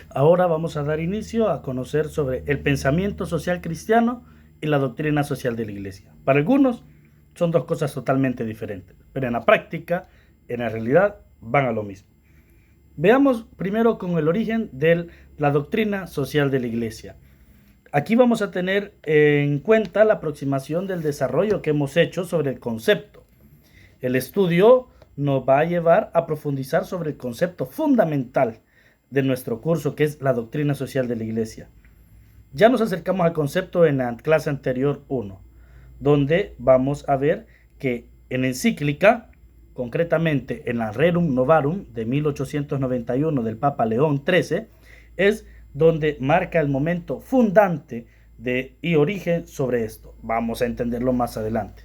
Ahora vamos a dar inicio a conocer sobre el pensamiento social cristiano y la doctrina social de la Iglesia. Para algunos son dos cosas totalmente diferentes, pero en la práctica, en la realidad, van a lo mismo. Veamos primero con el origen de la doctrina social de la Iglesia. Aquí vamos a tener en cuenta la aproximación del desarrollo que hemos hecho sobre el concepto. El estudio nos va a llevar a profundizar sobre el concepto fundamental de nuestro curso, que es la doctrina social de la Iglesia. Ya nos acercamos al concepto en la clase anterior 1, donde vamos a ver que en encíclica, concretamente en la Rerum Novarum de 1891 del Papa León XIII, es donde marca el momento fundante y origen sobre esto. Vamos a entenderlo más adelante.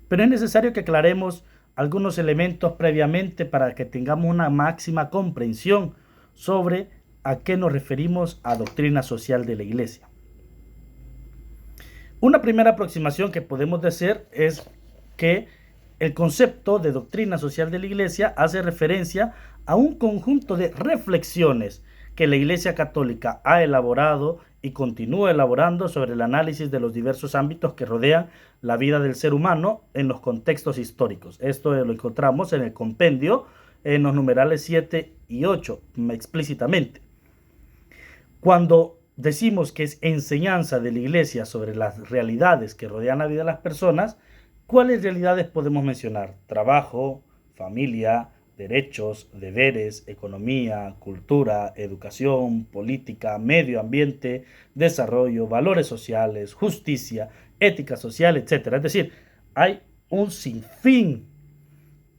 Pero es necesario que aclaremos algunos elementos previamente para que tengamos una máxima comprensión sobre a qué nos referimos a doctrina social de la Iglesia. Una primera aproximación que podemos hacer es que el concepto de doctrina social de la Iglesia hace referencia a un conjunto de reflexiones que la Iglesia Católica ha elaborado y continúa elaborando sobre el análisis de los diversos ámbitos que rodean la vida del ser humano en los contextos históricos. Esto lo encontramos en el compendio, en los numerales 7 y 8, explícitamente. Cuando decimos que es enseñanza de la Iglesia sobre las realidades que rodean la vida de las personas, ¿cuáles realidades podemos mencionar? Trabajo, familia, derechos, deberes, economía, cultura, educación, política, medio ambiente, desarrollo, valores sociales, justicia, ética social, etc. Es decir, hay un sinfín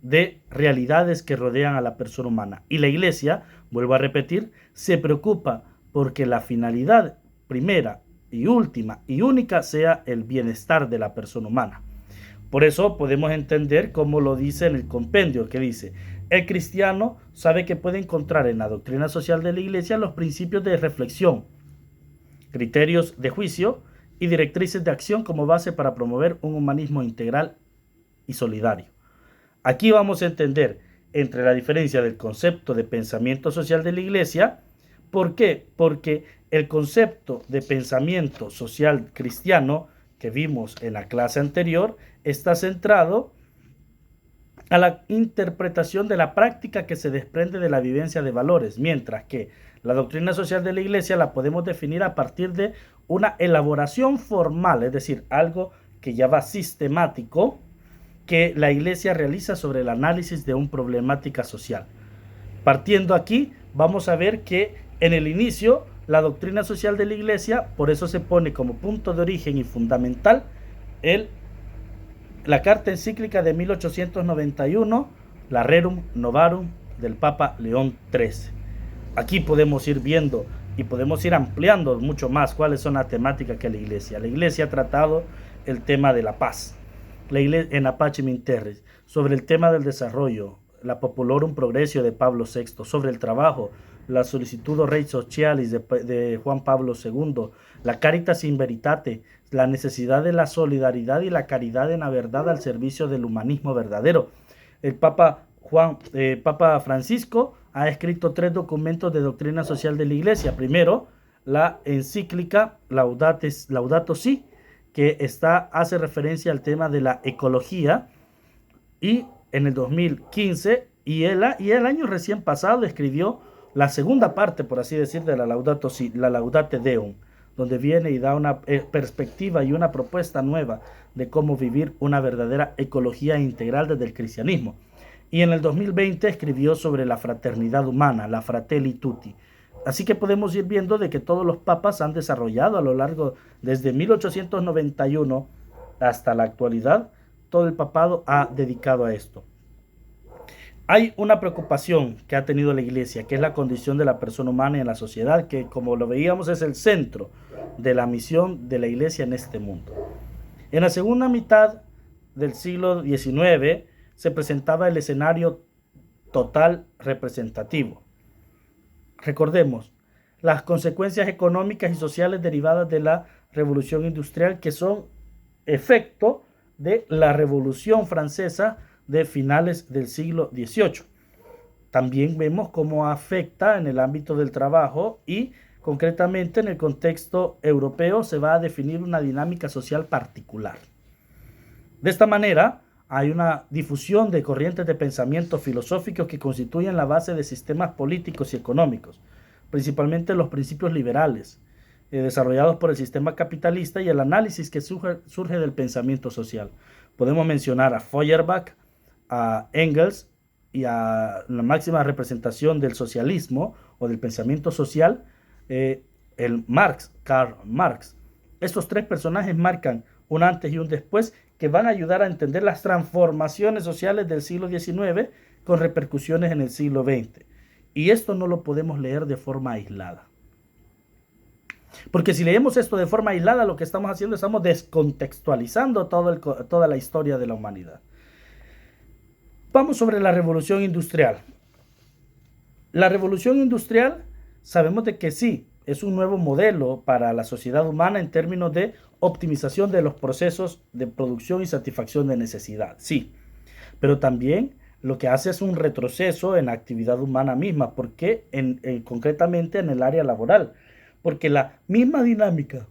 de realidades que rodean a la persona humana. Y la Iglesia, vuelvo a repetir, se preocupa porque la finalidad primera y última y única sea el bienestar de la persona humana. Por eso podemos entender como lo dice en el compendio, que dice: el cristiano sabe que puede encontrar en la doctrina social de la Iglesia los principios de reflexión, criterios de juicio y directrices de acción como base para promover un humanismo integral y solidario. Aquí vamos a entender entre la diferencia del concepto de pensamiento social de la Iglesia. ¿Por qué? Porque el concepto de pensamiento social cristiano que vimos en la clase anterior está centrado a la interpretación de la práctica que se desprende de la vivencia de valores, mientras que la doctrina social de la Iglesia la podemos definir a partir de una elaboración formal, es decir, algo que ya va sistemático, que la Iglesia realiza sobre el análisis de una problemática social. Partiendo aquí, vamos a ver que en el inicio, la doctrina social de la Iglesia, por eso se pone como punto de origen y fundamental la carta encíclica de 1891, la Rerum Novarum del Papa León XIII. Aquí podemos ir viendo y podemos ir ampliando mucho más cuáles son las temáticas que la Iglesia ha tratado el tema de la paz, la Iglesia en Pacem in Terris, sobre el tema del desarrollo, la Populorum Progressio de Pablo VI, sobre el trabajo, la Solicitudo Rei Socialis de Juan Pablo II, la Caritas in Veritate, la necesidad de la solidaridad y la caridad en la verdad al servicio del humanismo verdadero. El Papa Francisco ha escrito 3 documentos de doctrina social de la Iglesia. Primero, la encíclica Laudato Si, que hace referencia al tema de la ecología, y en el 2015 y el año recién pasado escribió la segunda parte, por así decir, de la Laudato Si, la Laudate Deum, donde viene y da una perspectiva y una propuesta nueva de cómo vivir una verdadera ecología integral desde el cristianismo. Y en el 2020 escribió sobre la fraternidad humana, la Fratelli Tutti. Así que podemos ir viendo de que todos los papas han desarrollado a lo largo, desde 1891 hasta la actualidad, todo el papado ha dedicado a esto. Hay una preocupación que ha tenido la Iglesia, que es la condición de la persona humana en la sociedad, que como lo veíamos es el centro de la misión de la Iglesia en este mundo. En la segunda mitad del siglo XIX se presentaba el escenario total representativo. Recordemos las consecuencias económicas y sociales derivadas de la revolución industrial, que son efecto de la Revolución Francesa de finales del siglo XVIII. también vemos cómo afecta en el ámbito del trabajo y concretamente en el contexto europeo se va a definir una dinámica social particular. De esta manera, hay una difusión de corrientes de pensamiento filosóficos que constituyen la base de sistemas políticos y económicos, principalmente los principios liberales, desarrollados por el sistema capitalista y el análisis que surge del pensamiento social. Podemos mencionar a Feuerbach, a Engels y a la máxima representación del socialismo o del pensamiento social, el Marx, Karl Marx. Estos tres personajes marcan un antes y un después que van a ayudar a entender las transformaciones sociales del siglo XIX con repercusiones en el siglo XX. Y esto no lo podemos leer de forma aislada. Porque si leemos esto de forma aislada, lo que estamos haciendo, estamos descontextualizando toda la historia de la humanidad. Vamos sobre la revolución industrial. La revolución industrial, sabemos de que sí, es un nuevo modelo para la sociedad humana en términos de optimización de los procesos de producción y satisfacción de necesidad, sí. Pero también lo que hace es un retroceso en la actividad humana misma, porque concretamente en el área laboral, porque la misma dinámica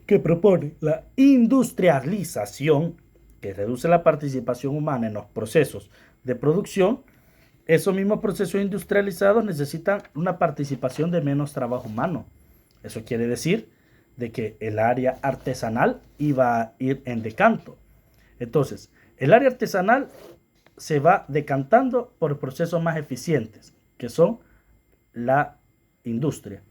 que propone la industrialización, que reduce la participación humana en los procesos de producción, esos mismos procesos industrializados necesitan una participación de menos trabajo humano. Eso quiere decir de que el área artesanal iba a ir en decanto. Entonces, el área artesanal se va decantando por procesos más eficientes, que son la industria.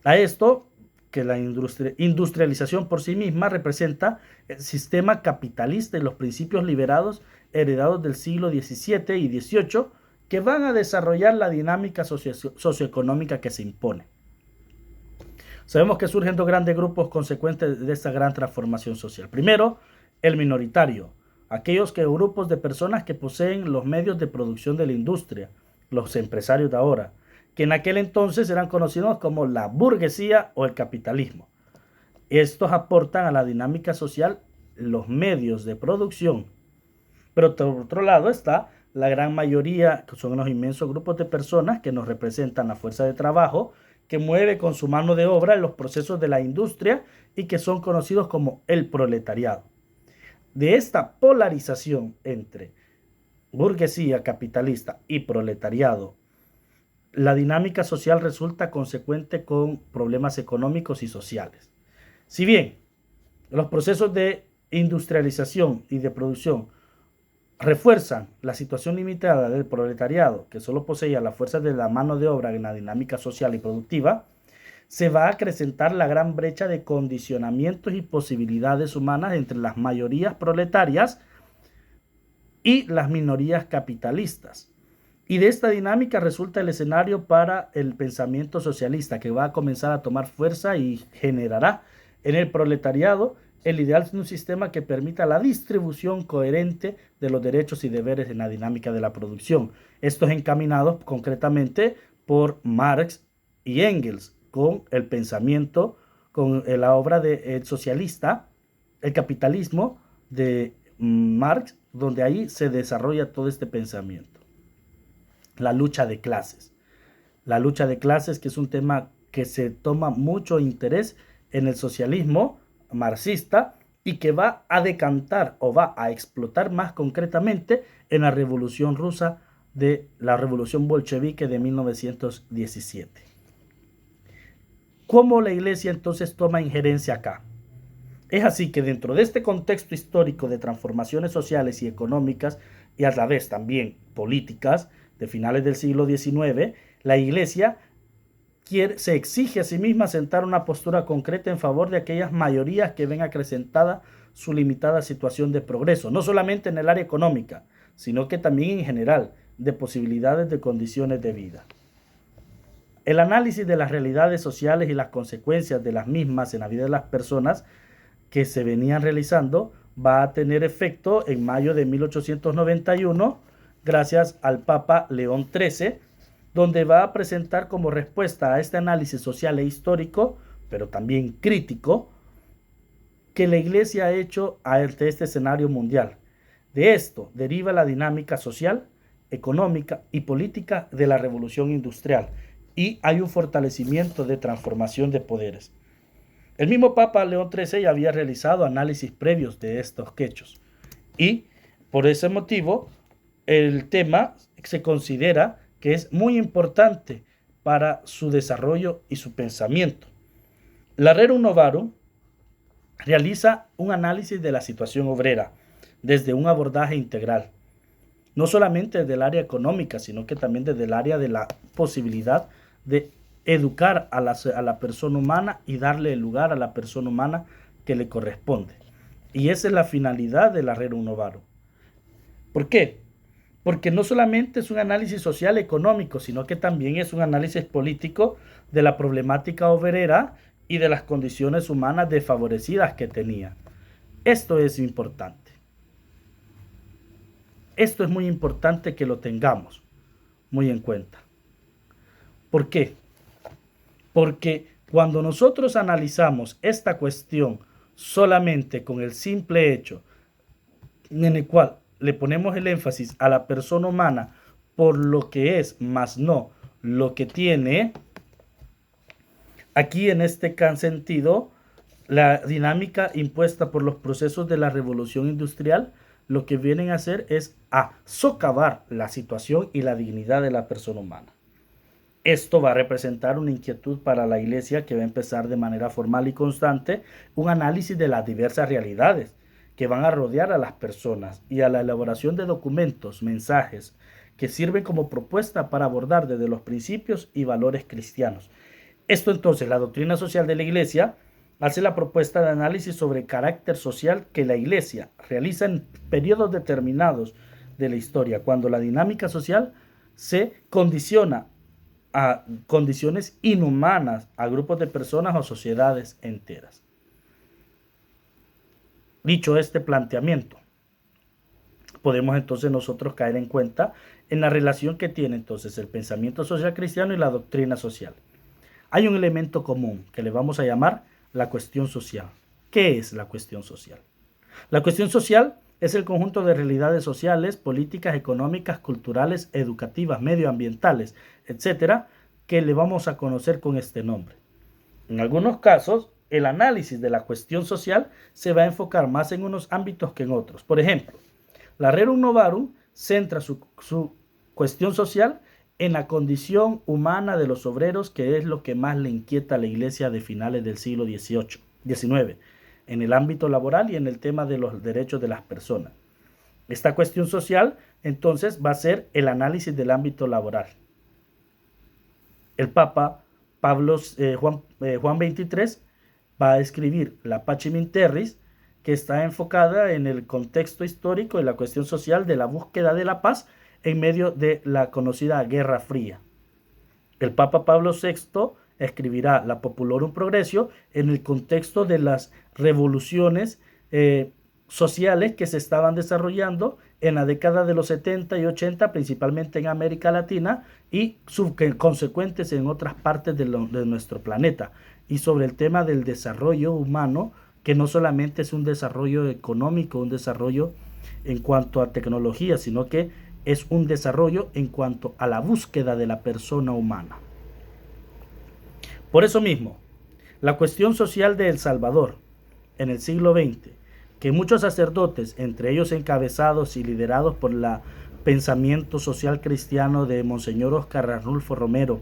A esto, que la industrialización por sí misma representa el sistema capitalista y los principios liberados heredados del siglo XVII y XVIII, que van a desarrollar la dinámica socioeconómica que se impone. Sabemos que surgen dos grandes grupos consecuentes de esta gran transformación social. Primero, el minoritario, aquellos grupos de personas que poseen los medios de producción de la industria, los empresarios de ahora, que en aquel entonces eran conocidos como la burguesía o el capitalismo. Estos aportan a la dinámica social los medios de producción. Pero por otro lado está la gran mayoría, que son los inmensos grupos de personas que nos representan la fuerza de trabajo, que mueve con su mano de obra en los procesos de la industria y que son conocidos como el proletariado. De esta polarización entre burguesía capitalista y proletariado, la dinámica social resulta consecuente con problemas económicos y sociales. Si bien los procesos de industrialización y de producción refuerzan la situación limitada del proletariado, que solo poseía la fuerza de la mano de obra en la dinámica social y productiva, se va a acrecentar la gran brecha de condicionamientos y posibilidades humanas entre las mayorías proletarias y las minorías capitalistas. Y de esta dinámica resulta el escenario para el pensamiento socialista, que va a comenzar a tomar fuerza y generará en el proletariado el ideal de un sistema que permita la distribución coherente de los derechos y deberes en la dinámica de la producción. Estos encaminados concretamente por Marx y Engels, con el pensamiento, con la obra del socialista, el capitalismo de Marx, donde ahí se desarrolla todo este pensamiento. La lucha de clases. La lucha de clases, que es un tema que se toma mucho interés en el socialismo marxista y que va a decantar o va a explotar más concretamente en la Revolución Rusa, de la Revolución Bolchevique de 1917. ¿Cómo la Iglesia entonces toma injerencia acá? Es así que dentro de este contexto histórico de transformaciones sociales y económicas y a la vez también políticas de finales del siglo XIX, la Iglesia se exige a sí misma sentar una postura concreta en favor de aquellas mayorías que ven acrecentada su limitada situación de progreso, no solamente en el área económica, sino que también en general de posibilidades de condiciones de vida. El análisis de las realidades sociales y las consecuencias de las mismas en la vida de las personas que se venían realizando va a tener efecto en mayo de 1891 gracias al Papa León XIII, donde va a presentar como respuesta a este análisis social e histórico, pero también crítico, que la Iglesia ha hecho ante este escenario mundial. De esto deriva la dinámica social económica y política de la revolución industrial, y hay un fortalecimiento de transformación de poderes. El mismo Papa León XIII ya había realizado análisis previos de estos hechos, y por ese motivo el tema se considera que es muy importante para su desarrollo y su pensamiento. La Rerum Novarum realiza un análisis de la situación obrera desde un abordaje integral, no solamente desde el área económica, sino que también desde el área de la posibilidad de educar a la persona humana y darle el lugar a la persona humana que le corresponde. Y esa es la finalidad de la Rerum Novarum. ¿Por qué? Porque no solamente es un análisis social económico, sino que también es un análisis político de la problemática obrera y de las condiciones humanas desfavorecidas que tenía. Esto es importante. Esto es muy importante que lo tengamos muy en cuenta. ¿Por qué? Porque cuando nosotros analizamos esta cuestión solamente con el simple hecho en el cual le ponemos el énfasis a la persona humana por lo que es, más no lo que tiene, aquí en este sentido, la dinámica impuesta por los procesos de la revolución industrial, lo que vienen a hacer es a socavar la situación y la dignidad de la persona humana. Esto va a representar una inquietud para la Iglesia, que va a empezar de manera formal y constante un análisis de las diversas realidades que van a rodear a las personas, y a la elaboración de documentos, mensajes, que sirven como propuesta para abordar desde los principios y valores cristianos. Esto entonces, la doctrina social de la Iglesia hace la propuesta de análisis sobre el carácter social que la Iglesia realiza en periodos determinados de la historia, cuando la dinámica social se condiciona a condiciones inhumanas a grupos de personas o sociedades enteras. Dicho este planteamiento, podemos entonces nosotros caer en cuenta en la relación que tiene entonces el pensamiento social cristiano y la doctrina social. Hay un elemento común que le vamos a llamar la cuestión social. ¿Qué es la cuestión social? La cuestión social es el conjunto de realidades sociales, políticas, económicas, culturales, educativas, medioambientales, etcétera, que le vamos a conocer con este nombre. En algunos casos, el análisis de la cuestión social se va a enfocar más en unos ámbitos que en otros. Por ejemplo, la Rerum Novarum centra su cuestión social en la condición humana de los obreros, que es lo que más le inquieta a la Iglesia de finales del siglo XIX, en el ámbito laboral y en el tema de los derechos de las personas. Esta cuestión social, entonces, va a ser el análisis del ámbito laboral. El Papa Juan XXIII va a escribir la Pacem in Terris, que está enfocada en el contexto histórico y la cuestión social de la búsqueda de la paz en medio de la conocida Guerra Fría. El Papa Pablo VI escribirá la Populorum Progressio en el contexto de las revoluciones sociales que se estaban desarrollando en la década de los 70 y 80, principalmente en América Latina, y consecuentes en otras partes de nuestro planeta, y sobre el tema del desarrollo humano, que no solamente es un desarrollo económico, un desarrollo en cuanto a tecnología, sino que es un desarrollo en cuanto a la búsqueda de la persona humana. Por eso mismo, la cuestión social de El Salvador en el siglo XX, que muchos sacerdotes, entre ellos encabezados y liderados por el pensamiento social cristiano de Monseñor Óscar Arnulfo Romero,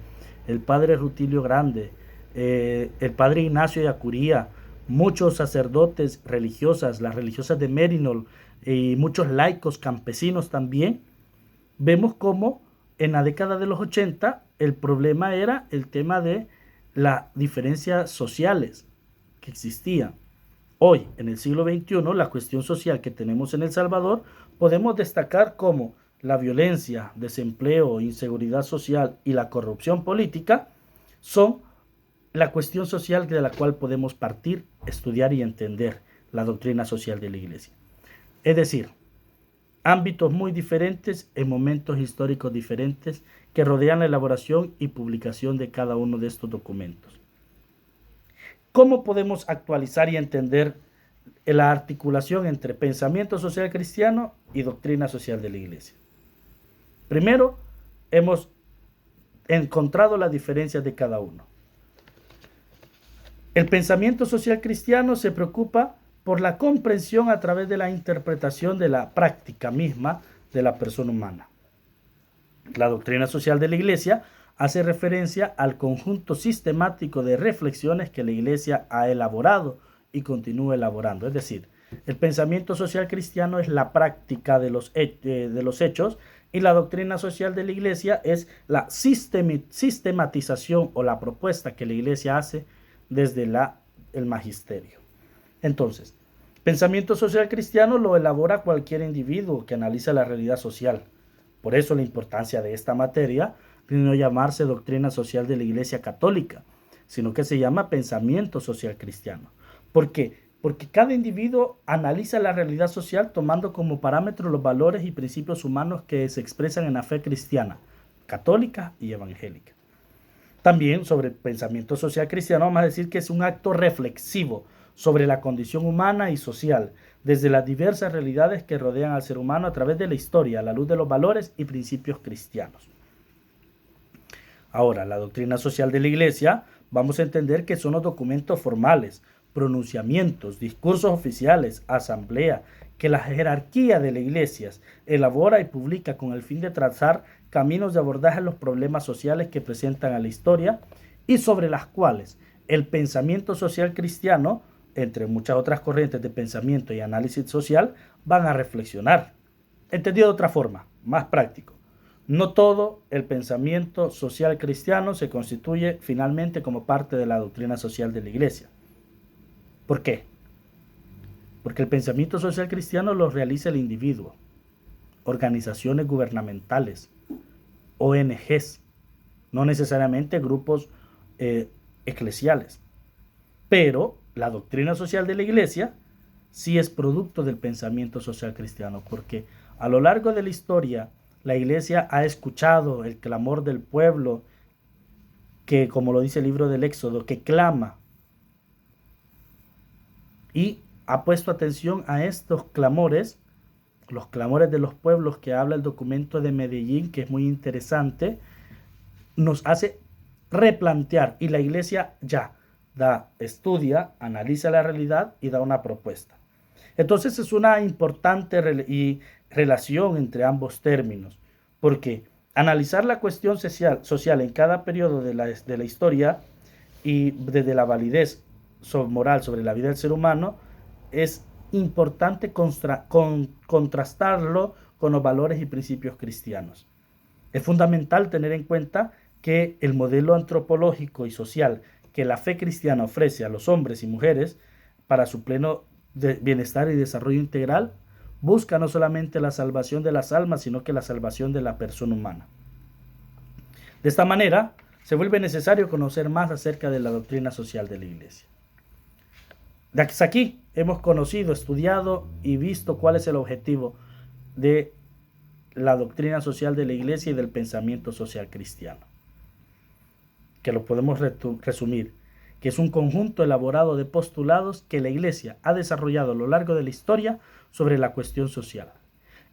el padre Rutilio Grande, el padre Ignacio de Acuría, muchos sacerdotes religiosas, las religiosas de Mérino y muchos laicos campesinos también, vemos cómo en la década de los 80 el problema era el tema de las diferencias sociales que existían. Hoy, en el siglo XXI, la cuestión social que tenemos en El Salvador, podemos destacar como la violencia, desempleo, inseguridad social y la corrupción política son la cuestión social de la cual podemos partir, estudiar y entender la doctrina social de la Iglesia. Es decir, ámbitos muy diferentes en momentos históricos diferentes que rodean la elaboración y publicación de cada uno de estos documentos. ¿Cómo podemos actualizar y entender la articulación entre pensamiento social cristiano y doctrina social de la Iglesia? Primero, hemos encontrado las diferencias de cada uno. El pensamiento social cristiano se preocupa por la comprensión a través de la interpretación de la práctica misma de la persona humana. La doctrina social de la Iglesia hace referencia al conjunto sistemático de reflexiones que la Iglesia ha elaborado y continúa elaborando. Es decir, el pensamiento social cristiano es la práctica de los hechos, y la doctrina social de la Iglesia es la sistematización o la propuesta que la Iglesia hace desde el magisterio. Entonces, pensamiento social cristiano lo elabora cualquier individuo que analiza la realidad social. Por eso la importancia de esta materia de no llamarse doctrina social de la Iglesia Católica, sino que se llama pensamiento social cristiano. ¿Por qué? Porque cada individuo analiza la realidad social tomando como parámetro los valores y principios humanos que se expresan en la fe cristiana, católica y evangélica. También sobre el pensamiento social cristiano vamos a decir que es un acto reflexivo sobre la condición humana y social, desde las diversas realidades que rodean al ser humano a través de la historia, a la luz de los valores y principios cristianos. Ahora, la doctrina social de la Iglesia, vamos a entender que son los documentos formales, pronunciamientos, discursos oficiales, asamblea, que la jerarquía de las iglesias elabora y publica con el fin de trazar caminos de abordaje a los problemas sociales que presentan a la historia y sobre las cuales el pensamiento social cristiano, entre muchas otras corrientes de pensamiento y análisis social, van a reflexionar. Entendido de otra forma, más práctico. No todo el pensamiento social cristiano se constituye finalmente como parte de la doctrina social de la Iglesia. ¿Por qué? Porque el pensamiento social cristiano lo realiza el individuo, organizaciones gubernamentales, ONGs, no necesariamente grupos eclesiales. Pero la doctrina social de la Iglesia sí es producto del pensamiento social cristiano, porque a lo largo de la historia la Iglesia ha escuchado el clamor del pueblo que, como lo dice el libro del Éxodo, que clama, y ha puesto atención a estos clamores, los clamores de los pueblos que habla el documento de Medellín, que es muy interesante, nos hace replantear, y la Iglesia ya estudia, analiza la realidad y da una propuesta. Entonces es una importante relación entre ambos términos, porque analizar la cuestión social en cada periodo de la historia y desde la validez moral sobre la vida del ser humano, es importante contrastarlo con los valores y principios cristianos. Es fundamental tener en cuenta que el modelo antropológico y social que la fe cristiana ofrece a los hombres y mujeres para su pleno bienestar y desarrollo integral busca no solamente la salvación de las almas, sino que la salvación de la persona humana. De esta manera, se vuelve necesario conocer más acerca de la doctrina social de la Iglesia. Hasta aquí hemos conocido, estudiado y visto cuál es el objetivo de la doctrina social de la Iglesia y del pensamiento social cristiano, que lo podemos resumir, que es un conjunto elaborado de postulados que la Iglesia ha desarrollado a lo largo de la historia sobre la cuestión social.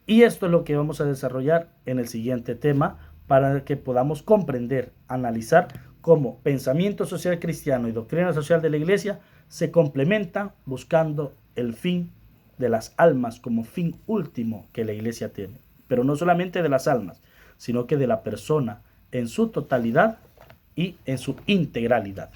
Y esto es lo que vamos a desarrollar en el siguiente tema para que podamos comprender, analizar cómo pensamiento social cristiano y doctrina social de la Iglesia se complementan buscando el fin de las almas como fin último que la Iglesia tiene. Pero no solamente de las almas, sino que de la persona en su totalidad y en su integralidad.